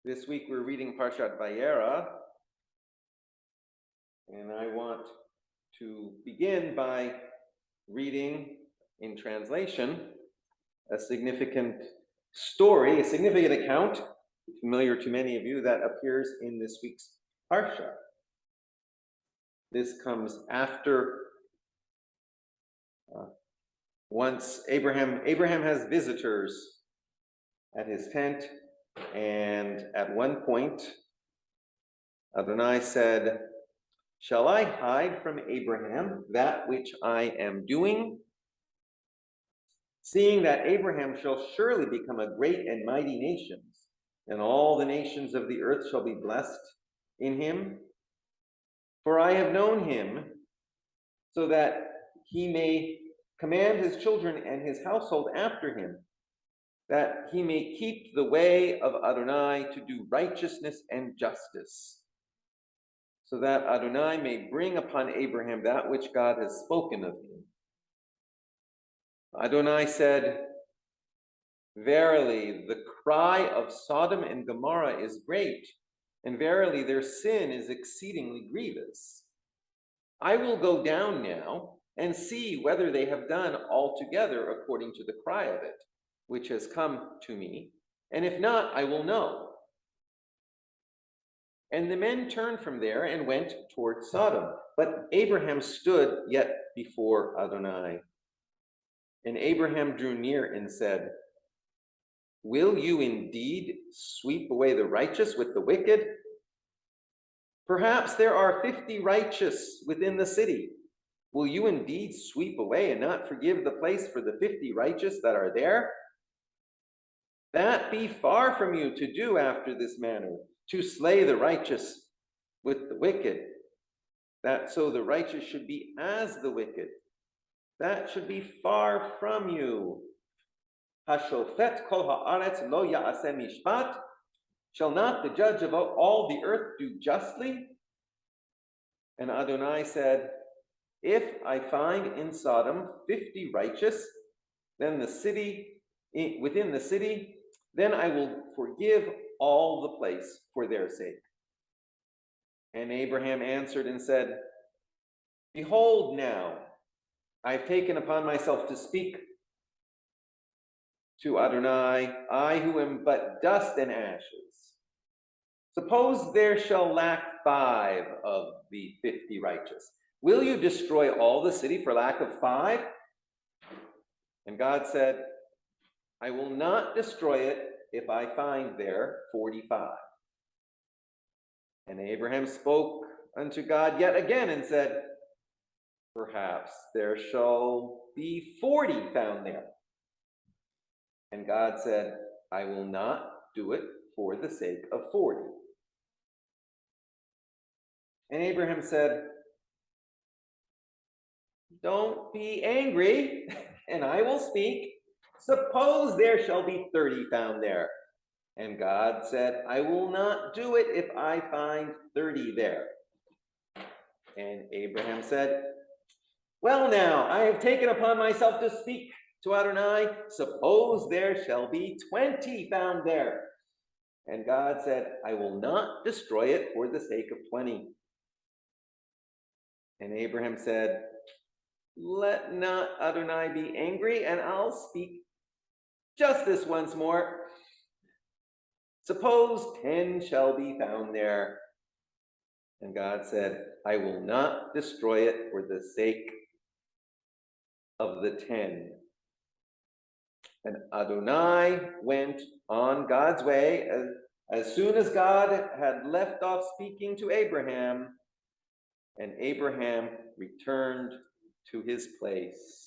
This week we're reading Parshat Vayera, and I want to begin by reading in translation a significant story, a significant account, familiar to many of you, that appears in this week's Parsha. This comes after once Abraham has visitors at his tent, and at one point Adonai said, "Shall I hide from Abraham that which I am doing? Seeing that Abraham shall surely become a great and mighty nation, and all the nations of the earth shall be blessed in him. For I have known him, so that he may command his children and his household after him, that he may keep the way of Adonai to do righteousness and justice, so that Adonai may bring upon Abraham that which God has spoken of him." Adonai said, "Verily, the cry of Sodom and Gomorrah is great, and verily their sin is exceedingly grievous. I will go down now and see whether they have done altogether according to the cry of it, which has come to me, and if not, I will know." And the men turned from there and went toward Sodom, but Abraham stood yet before Adonai. And Abraham drew near and said, "Will you indeed sweep away the righteous with the wicked? Perhaps there are 50 righteous within the city. Will you indeed sweep away and not forgive the place for the 50 righteous that are there? That be far from you to do after this manner, to slay the righteous with the wicked, that so the righteous should be as the wicked. That should be far from you. Hashofet kol haaretz lo ya'aseh mishpat? Shall not the judge of all the earth do justly?" And Adonai said, "If I find in Sodom 50 righteous, then within the city, then I will forgive all the place for their sake." And Abraham answered and said, "Behold now, I have taken upon myself to speak to Adonai, I who am but dust and ashes. Suppose there shall lack 5 of the 50 righteous. Will you destroy all the city for lack of 5? And God said, "I will not destroy it if I find there 45. And Abraham spoke unto God yet again and said, "Perhaps there shall be 40 found there." And God said, "I will not do it for the sake of 40. And Abraham said, "Don't be angry, and I will speak. Suppose there shall be 30 found there." And God said, "I will not do it if I find 30 there." And Abraham said, "Well now, I have taken upon myself to speak to Adonai. Suppose there shall be 20 found there." And God said, "I will not destroy it for the sake of 20. And Abraham said, "Let not Adonai be angry, and I'll speak just this once more. Suppose 10 shall be found there." And God said, "I will not destroy it for the sake of the 10. And Adonai went on God's way. As soon as God had left off speaking to Abraham, and Abraham returned to his place.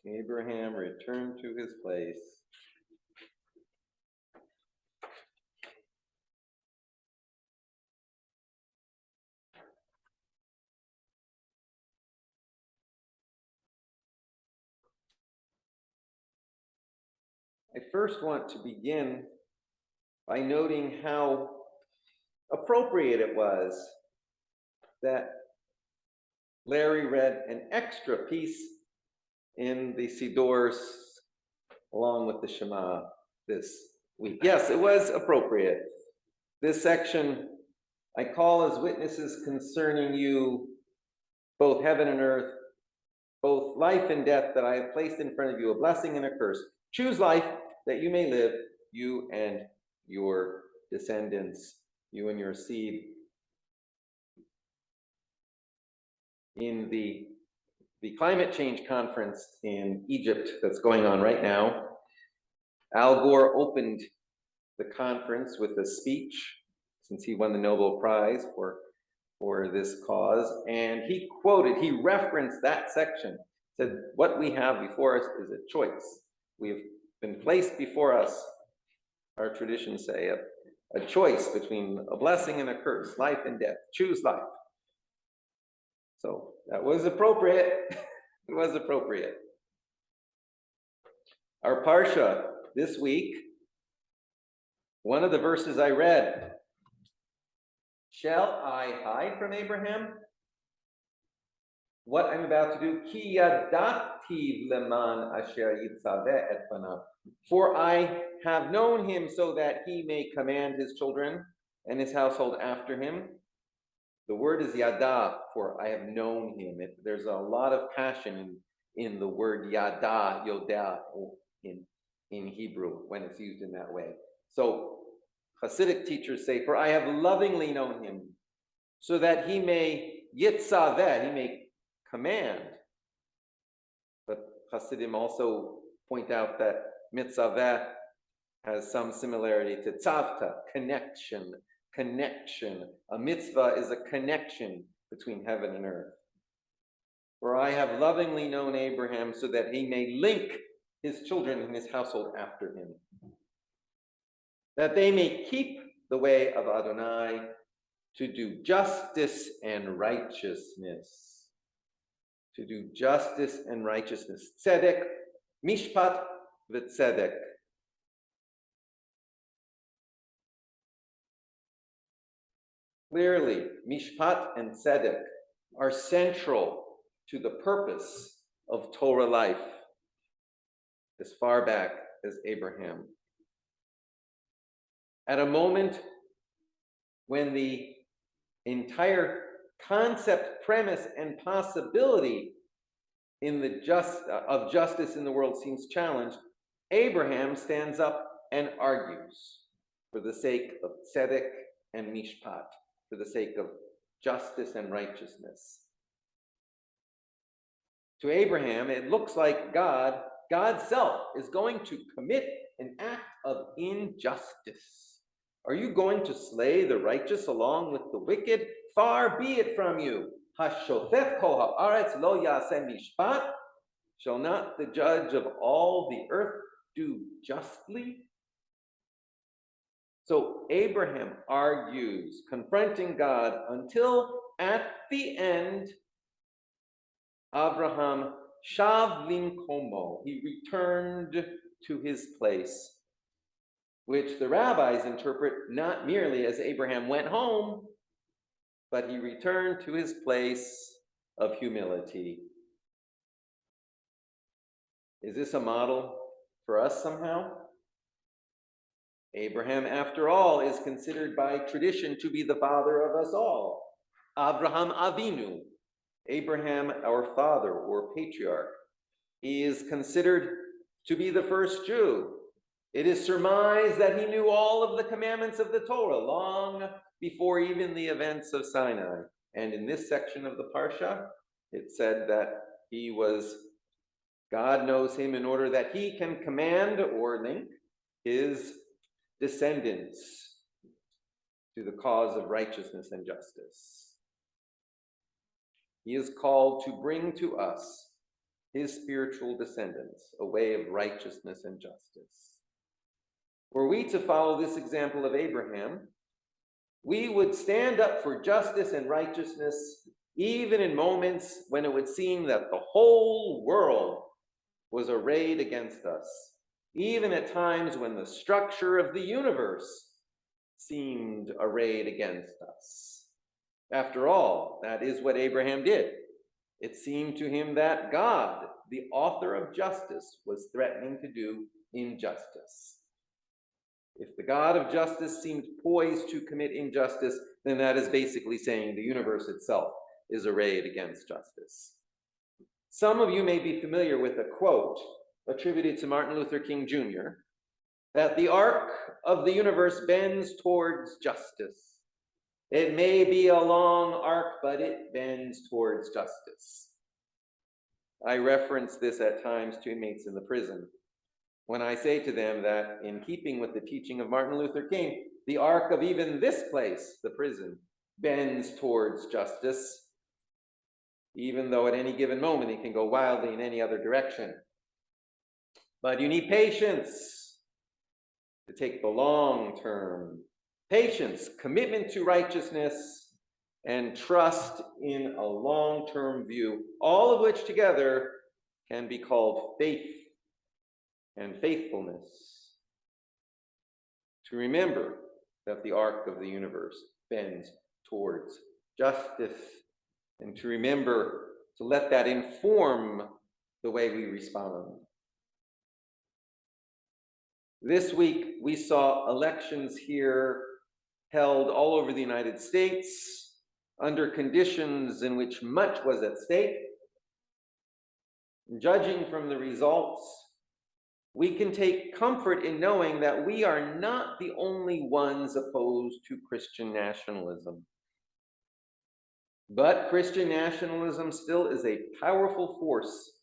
Abraham returned to his place. I first want to begin by noting how appropriate it was that Larry read an extra piece in the Sidors along with the Shema this week. Yes, it was appropriate. This section, I call as witnesses concerning you, both heaven and earth, both life and death, that I have placed in front of you, a blessing and a curse. Choose life that you may live, you and your descendants, you and your seed. In the climate change conference in Egypt that's going on right now, Al Gore opened the conference with a speech, since he won the Nobel Prize for this cause, and he referenced that section, said, what we have before us is a choice. We have been placed before us, our traditions say, a choice between a blessing and a curse, life and death. Choose life. So that was appropriate. It was appropriate. Our Parsha this week, one of the verses I read, shall I hide from Abraham what I'm about to do? Ki yadativ leman asher yitzaveh et panav. For I have known him so that he may command his children and his household after him. The word is yada, for I have known him. There's a lot of passion in the word yada, yoda, in Hebrew when it's used in that way. So Hasidic teachers say, for I have lovingly known him, so that he may yitzaveh, he may command. But Hasidim also point out that mitzaveh has some similarity to tzavta, connection. A mitzvah is a connection between heaven and earth. For I have lovingly known Abraham, so that he may link his children and his household after him, that they may keep the way of Adonai, to do justice and righteousness. To do justice and righteousness. Tzedek, mishpat v'tzedek. Clearly, mishpat and tzedek are central to the purpose of Torah life, as far back as Abraham. At a moment when the entire concept, premise, and possibility of justice in the world seems challenged, Abraham stands up and argues for the sake of tzedek and mishpat, for the sake of justice and righteousness. To Abraham, it looks like God's self, is going to commit an act of injustice. Are you going to slay the righteous along with the wicked? Far be it from you. Hashofet kol haaretz lo yaseh mishpat. Shall not the judge of all the earth do justly? So Abraham argues, confronting God, until at the end, Abraham shav limkomo, he returned to his place, which the rabbis interpret not merely as Abraham went home, but he returned to his place of humility. Is this a model for us somehow? Abraham, after all, is considered by tradition to be the father of us all. Abraham Avinu, Abraham our father or patriarch, is considered to be the first Jew. It is surmised that he knew all of the commandments of the Torah long before even the events of Sinai. And in this section of the Parsha, it said that God knows him in order that he can command or link his descendants to the cause of righteousness and justice. He is called to bring to us, his spiritual descendants, a way of righteousness and justice. Were we to follow this example of Abraham, we would stand up for justice and righteousness even in moments when it would seem that the whole world was arrayed against us, even at times when the structure of the universe seemed arrayed against us. After all, that is what Abraham did. It seemed to him that God, the author of justice, was threatening to do injustice. If the God of justice seemed poised to commit injustice, then that is basically saying the universe itself is arrayed against justice. Some of you may be familiar with a quote attributed to Martin Luther King Jr., that the arc of the universe bends towards justice. It may be a long arc, but it bends towards justice. I reference this at times to inmates in the prison when I say to them that, in keeping with the teaching of Martin Luther King, the arc of even this place, the prison, bends towards justice, even though at any given moment it can go wildly in any other direction. But you need patience to take the long term. Patience, commitment to righteousness, and trust in a long-term view, all of which together can be called faith and faithfulness. To remember that the arc of the universe bends towards justice, and to remember to let that inform the way we respond. This week, we saw elections here held all over the United States under conditions in which much was at stake. Judging from the results, we can take comfort in knowing that we are not the only ones opposed to Christian nationalism. But Christian nationalism still is a powerful force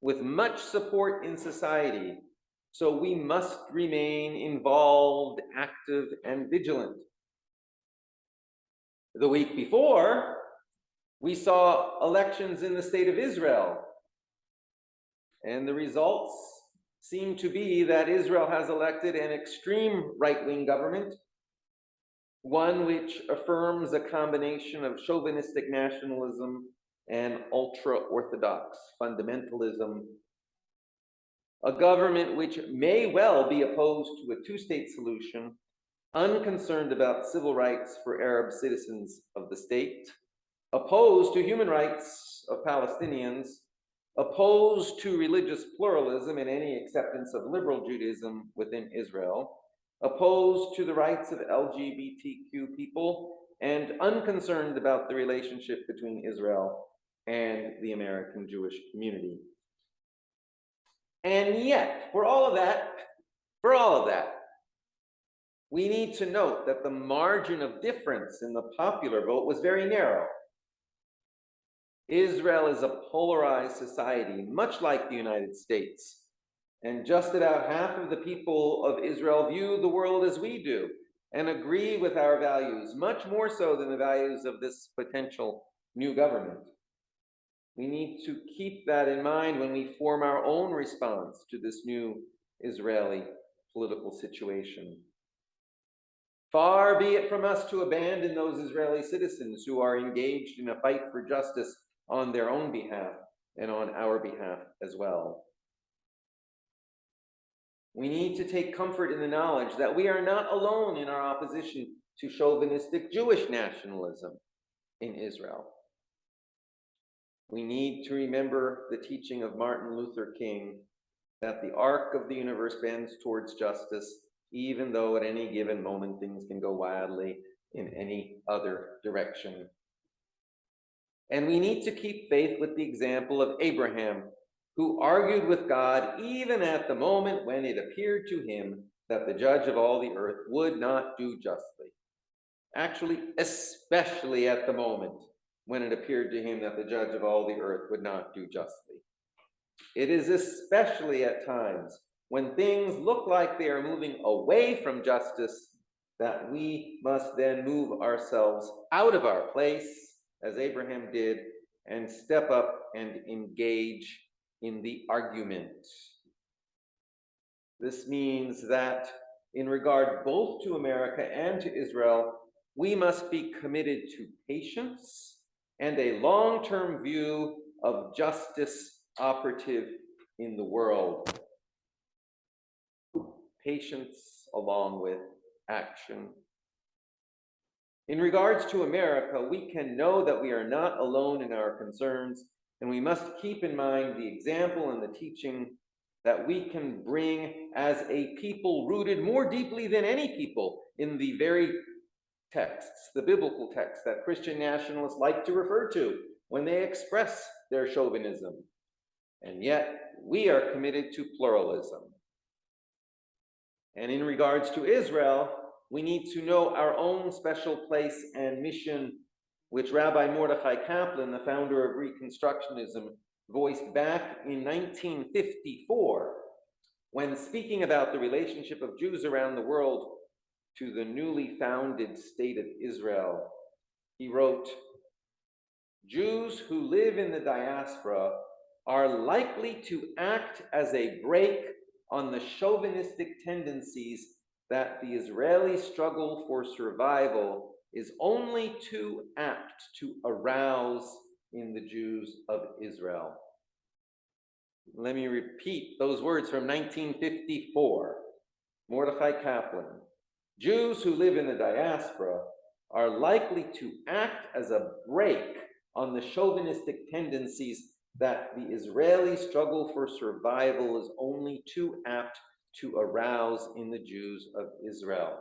with much support in society, so we must remain involved, active, and vigilant. The week before, we saw elections in the state of Israel, and the results seem to be that Israel has elected an extreme right-wing government, one which affirms a combination of chauvinistic nationalism and ultra-Orthodox fundamentalism, a government which may well be opposed to a two-state solution, unconcerned about civil rights for Arab citizens of the state, opposed to human rights of Palestinians, opposed to religious pluralism and any acceptance of liberal Judaism within Israel, opposed to the rights of LGBTQ people, and unconcerned about the relationship between Israel and the American Jewish community. And yet, for all of that, we need to note that the margin of difference in the popular vote was very narrow. Israel is a polarized society, much like the United States, and just about half of the people of Israel view the world as we do and agree with our values, much more so than the values of this potential new government. We need to keep that in mind when we form our own response to this new Israeli political situation. Far be it from us to abandon those Israeli citizens who are engaged in a fight for justice on their own behalf and on our behalf as well. We need to take comfort in the knowledge that we are not alone in our opposition to chauvinistic Jewish nationalism in Israel. We need to remember the teaching of Martin Luther King that the arc of the universe bends towards justice, even though at any given moment things can go wildly in any other direction. And we need to keep faith with the example of Abraham, who argued with God even at the moment when it appeared to him that the judge of all the earth would not do justly. Actually, especially at the moment when it appeared to him that the judge of all the earth would not do justly. It is especially at times when things look like they are moving away from justice that we must then move ourselves out of our place, as Abraham did, and step up and engage in the argument. This means that in regard both to America and to Israel, we must be committed to patience and a long-term view of justice operative in the world. Patience along with action. In regards to America, we can know that we are not alone in our concerns And we must keep in mind the example and the teaching that we can bring as a people rooted more deeply than any people in the very texts, the biblical texts that Christian nationalists like to refer to when they express their chauvinism. And yet, we are committed to pluralism. And in regards to Israel, we need to know our own special place and mission, which Rabbi Mordechai Kaplan, the founder of Reconstructionism, voiced back in 1954 when speaking about the relationship of Jews around the world to the newly founded state of Israel. He wrote, "Jews who live in the diaspora are likely to act as a brake on the chauvinistic tendencies that the Israeli struggle for survival is only too apt to arouse in the Jews of Israel." Let me repeat those words from 1954. Mordechai Kaplan. Jews who live in the diaspora are likely to act as a brake on the chauvinistic tendencies that the Israeli struggle for survival is only too apt to arouse in the Jews of Israel.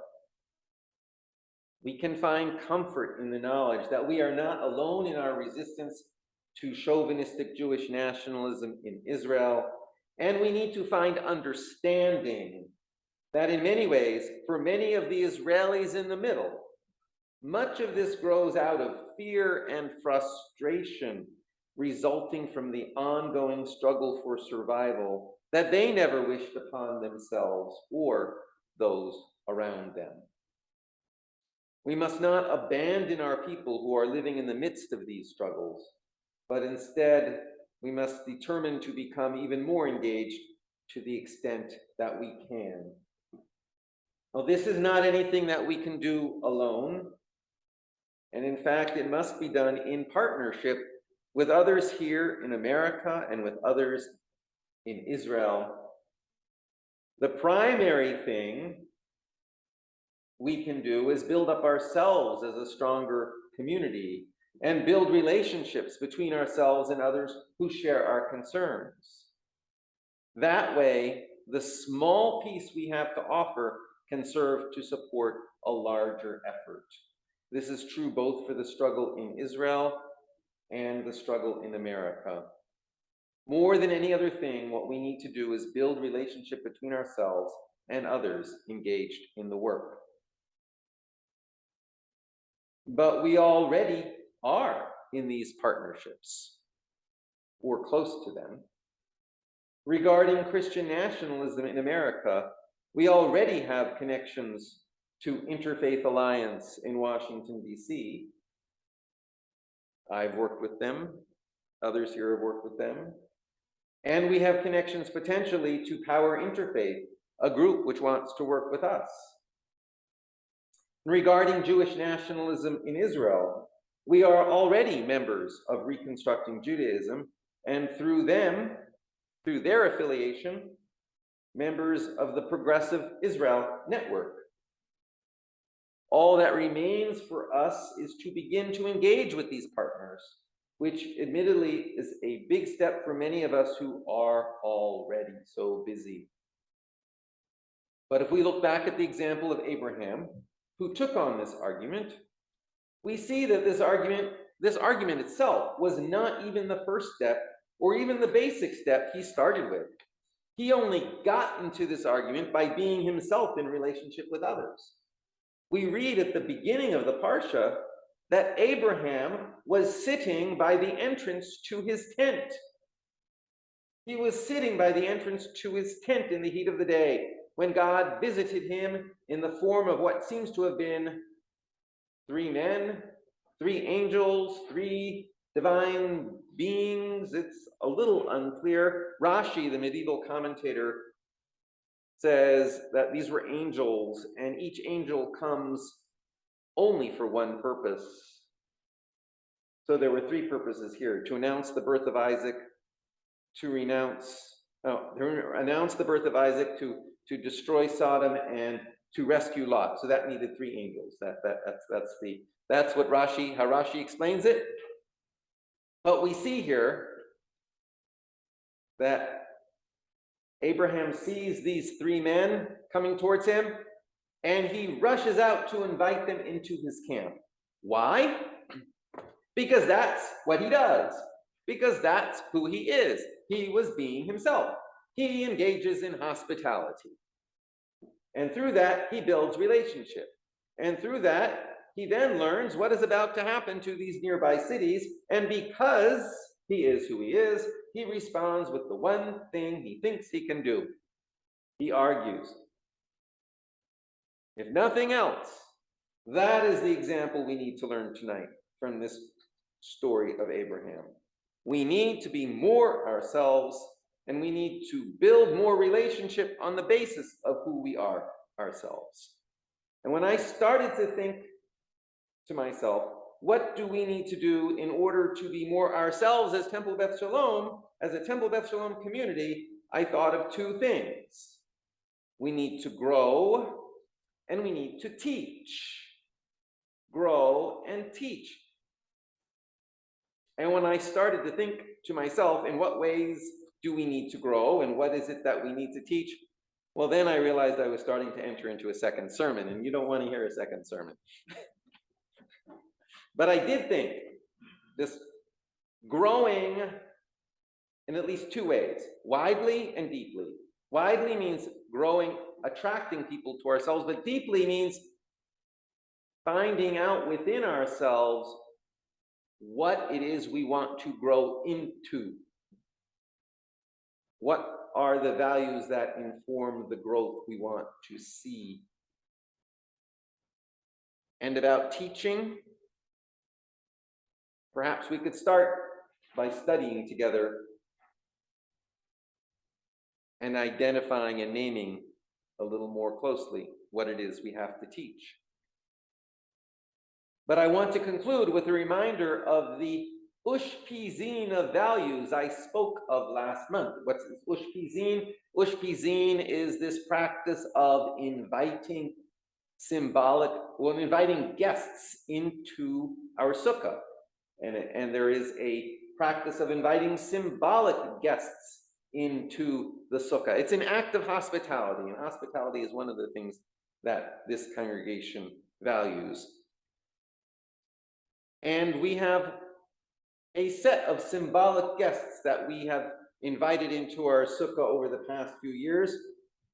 We can find comfort in the knowledge that we are not alone in our resistance to chauvinistic Jewish nationalism in Israel, and we need to find understanding that in many ways, for many of the Israelis in the middle, much of this grows out of fear and frustration resulting from the ongoing struggle for survival that they never wished upon themselves or those around them. We must not abandon our people who are living in the midst of these struggles, but instead we must determine to become even more engaged to the extent that we can. Well, this is not anything that we can do alone, and in fact, it must be done in partnership with others here in America and with others in Israel. The primary thing we can do is build up ourselves as a stronger community and build relationships between ourselves and others who share our concerns. That way, the small piece we have to offer can serve to support a larger effort. This is true both for the struggle in Israel and the struggle in America. More than any other thing, what we need to do is build relationship between ourselves and others engaged in the work. But we already are in these partnerships, or close to them. Regarding Christian nationalism in America, we already have connections to Interfaith Alliance in Washington, D.C. I've worked with them. Others here have worked with them. And we have connections potentially to Power Interfaith, a group which wants to work with us. Regarding Jewish nationalism in Israel, we are already members of Reconstructing Judaism, and through their affiliation, members of the Progressive Israel Network. All that remains for us is to begin to engage with these partners, which admittedly is a big step for many of us who are already so busy. But if we look back at the example of Abraham, who took on this argument, we see that this argument itself was not even the first step or even the basic step he started with. He only got into this argument by being himself in relationship with others. We read at the beginning of the Parsha that Abraham was sitting by the entrance to his tent. He was sitting by the entrance to his tent in the heat of the day when God visited him in the form of what seems to have been 3 men, 3 angels, 3 divine beings. It's a little unclear. Rashi, the medieval commentator, says that these were angels, and each angel comes only for one purpose. So there were 3 purposes here: to announce the birth of Isaac, to announce the birth of Isaac, to destroy Sodom, and to rescue Lot. So that needed 3 angels. That's what how Rashi explains it. But we see here that Abraham sees these three men coming towards him, and he rushes out to invite them into his camp. Why? Because that's what he does. Because that's who he is. He was being himself. He engages in hospitality. And through that, he builds relationship. And through that, he then learns what is about to happen to these nearby cities. And because he is who he is, he responds with the one thing he thinks he can do. He argues. If nothing else, that is the example we need to learn tonight from this story of Abraham. We need to be more ourselves, and we need to build more relationship on the basis of who we are ourselves. And when I started to think to myself, what do we need to do in order to be more ourselves as Temple Beth Shalom, as a Temple Beth Shalom community, I thought of two things. We need to grow, and we need to teach. Grow and teach. And when I started to think to myself, in what ways do we need to grow, and what is it that we need to teach? Well, then I realized I was starting to enter into a second sermon, and you don't want to hear a second sermon. But I did think this growing in at least two ways, widely and deeply. Widely means growing, attracting people to ourselves, but deeply means finding out within ourselves what it is we want to grow into. What are the values that inform the growth we want to see? And about teaching, perhaps we could start by studying together and identifying and naming a little more closely what it is we have to teach. But I want to conclude with a reminder of the Ushpizin of values I spoke of last month. What's Ushpizin? Ushpizin is this practice of inviting guests into our sukkah. And there is a practice of inviting symbolic guests into the sukkah. It's an act of hospitality, and hospitality is one of the things that this congregation values. And we have a set of symbolic guests that we have invited into our sukkah over the past few years,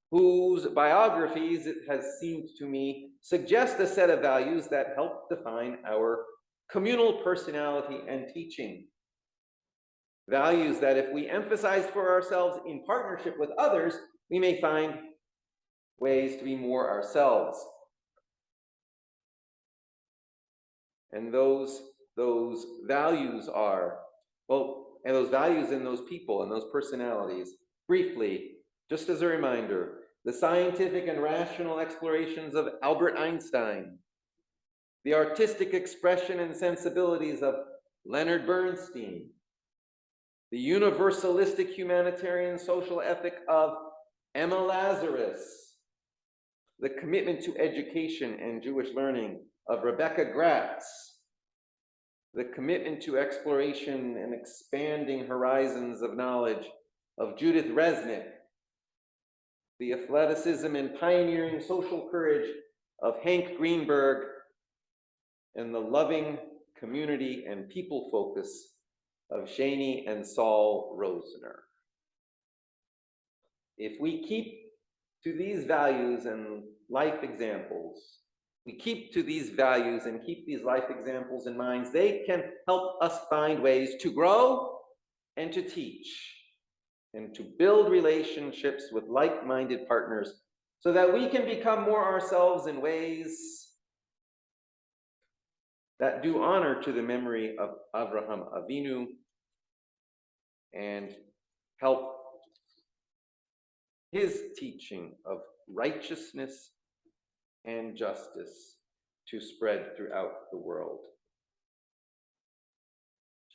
whose biographies, it has seemed to me, suggest a set of values that help define our communal personality and teaching. Values that if we emphasize for ourselves in partnership with others, we may find ways to be more ourselves. And those values are, and those values in those people and those personalities, briefly, just as a reminder, the scientific and rational explorations of Albert Einstein, the artistic expression and sensibilities of Leonard Bernstein, the universalistic humanitarian social ethic of Emma Lazarus, the commitment to education and Jewish learning of Rebecca Gratz, the commitment to exploration and expanding horizons of knowledge of Judith Resnick, the athleticism and pioneering social courage of Hank Greenberg, and the loving community and people focus of Shani and Saul Rosner. If we keep to these values and life examples, we keep to these values and keep these life examples in mind, they can help us find ways to grow and to teach and to build relationships with like-minded partners so that we can become more ourselves in ways that do honor to the memory of Avraham Avinu and help his teaching of righteousness and justice to spread throughout the world.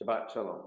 Shabbat Shalom.